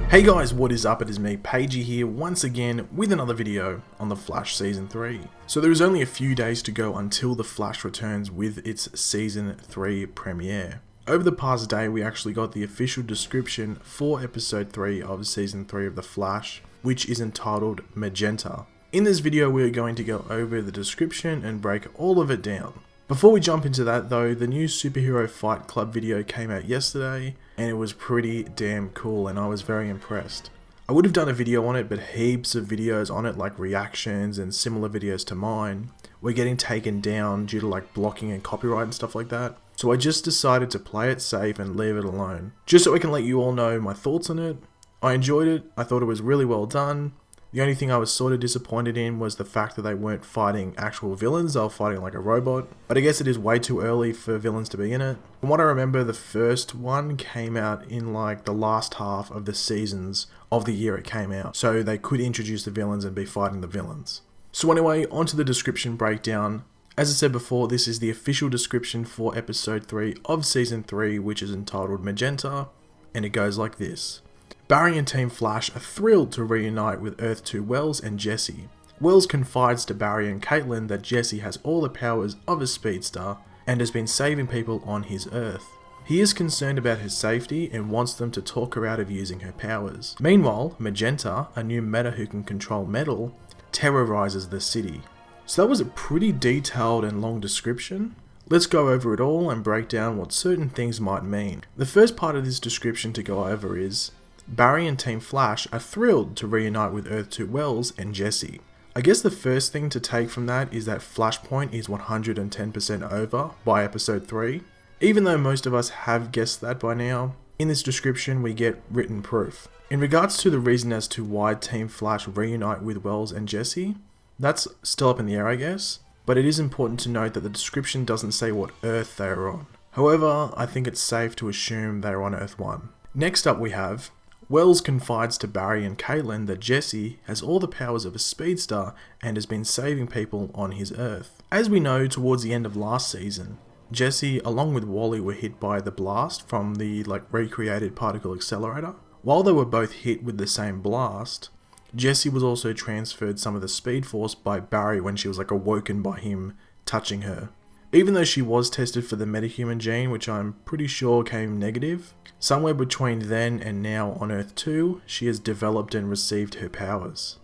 Hey guys, what is up? It is me, Pagey here, once again with another video on The Flash Season 3. So there is only a few days to go until The Flash returns with its Season 3 premiere. Over the past day, we actually got the official description for Episode 3 of Season 3 of The Flash, which is entitled Magenta. In this video, we are going to go over the description and break all of it down. Before we jump into that though, the new Superhero Fight Club video came out yesterday, and it was pretty damn cool and I was very impressed. I would have done a video on it, but heaps of videos on it, like reactions and similar videos to mine, were getting taken down due to like blocking and copyright and stuff like that. So I just decided to play it safe and leave it alone, just so I can let you all know my thoughts on it. I enjoyed it, I thought it was really well done. The only thing I was sort of disappointed in was the fact that they weren't fighting actual villains, they were fighting like a robot. But I guess it is way too early for villains to be in it. From what I remember, the first one came out in like the last half of the seasons of the year it came out. So they could introduce the villains and be fighting the villains. So anyway, onto the description breakdown. As I said before, this is the official description for episode 3 of season 3, which is entitled Magenta, and it goes like this. Barry and Team Flash are thrilled to reunite with Earth 2 Wells and Jesse. Wells confides to Barry and Caitlin that Jesse has all the powers of a speedster and has been saving people on his Earth. He is concerned about her safety and wants them to talk her out of using her powers. Meanwhile, Magenta, a new meta who can control metal, terrorizes the city. So that was a pretty detailed and long description. Let's go over it all and break down what certain things might mean. The first part of this description to go over is Barry and Team Flash are thrilled to reunite with Earth 2 Wells and Jesse. I guess the first thing to take from that is that Flashpoint is 110% over by episode 3. Even though most of us have guessed that by now, in this description we get written proof. In regards to the reason as to why Team Flash reunite with Wells and Jesse, that's still up in the air I guess, but it is important to note that the description doesn't say what Earth they are on. However, I think it's safe to assume they are on Earth 1. Next up we have Wells confides to Barry and Caitlin that Jesse has all the powers of a speedster and has been saving people on his Earth. As we know, towards the end of last season, Jesse along with Wally were hit by the blast from the recreated particle accelerator. While they were both hit with the same blast, Jesse was also transferred some of the speed force by Barry when she was awoken by him touching her. Even though she was tested for the metahuman gene, which I'm pretty sure came negative, somewhere between then and now on Earth 2, she has developed and received her powers.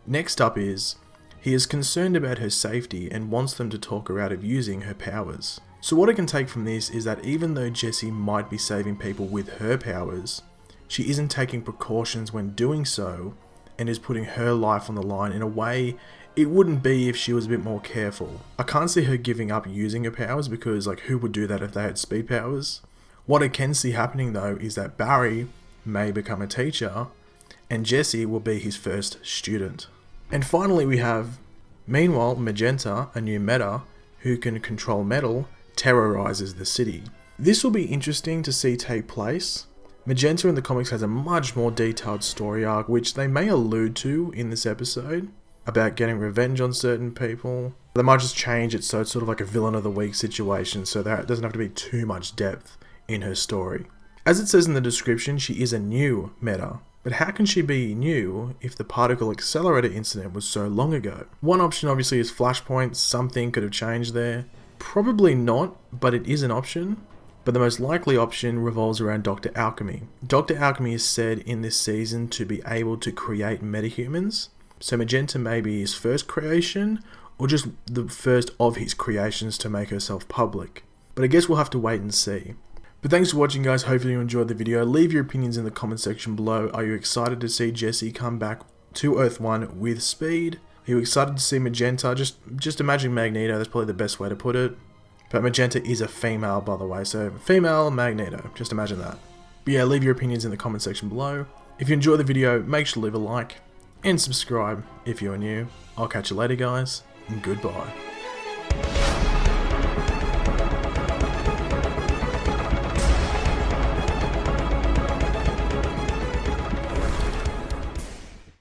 Next up is, he is concerned about her safety and wants them to talk her out of using her powers. So what I can take from this is that even though Jesse might be saving people with her powers, she isn't taking precautions when doing so, and is putting her life on the line in a way it wouldn't be if she was a bit more careful. I can't see her giving up using her powers because who would do that if they had speed powers? What I can see happening though is that Barry may become a teacher and Jesse will be his first student. And finally we have, meanwhile, Magenta, a new meta who can control metal, terrorizes the city. This will be interesting to see take place. Magenta in the comics has a much more detailed story arc which they may allude to in this episode, about getting revenge on certain people. They might just change it so it's sort of like a villain of the week situation so that it doesn't have to be too much depth in her story. As it says in the description, she is a new meta. But how can she be new if the particle accelerator incident was so long ago? One option obviously is Flashpoint, something could have changed there. Probably not, but it is an option. But the most likely option revolves around Dr. Alchemy. Dr. Alchemy is said in this season to be able to create metahumans. So Magenta may be his first creation, or just the first of his creations to make herself public. But I guess we'll have to wait and see. But thanks for watching guys, hopefully you enjoyed the video. Leave your opinions in the comment section below. Are you excited to see Jesse come back to Earth 1 with speed? Are you excited to see Magenta? Just imagine Magneto, that's probably the best way to put it. But Magenta is a female by the way, so female Magneto, just imagine that. But yeah, leave your opinions in the comment section below. If you enjoyed the video, make sure to leave a like and subscribe if you're new. I'll catch you later guys, and goodbye.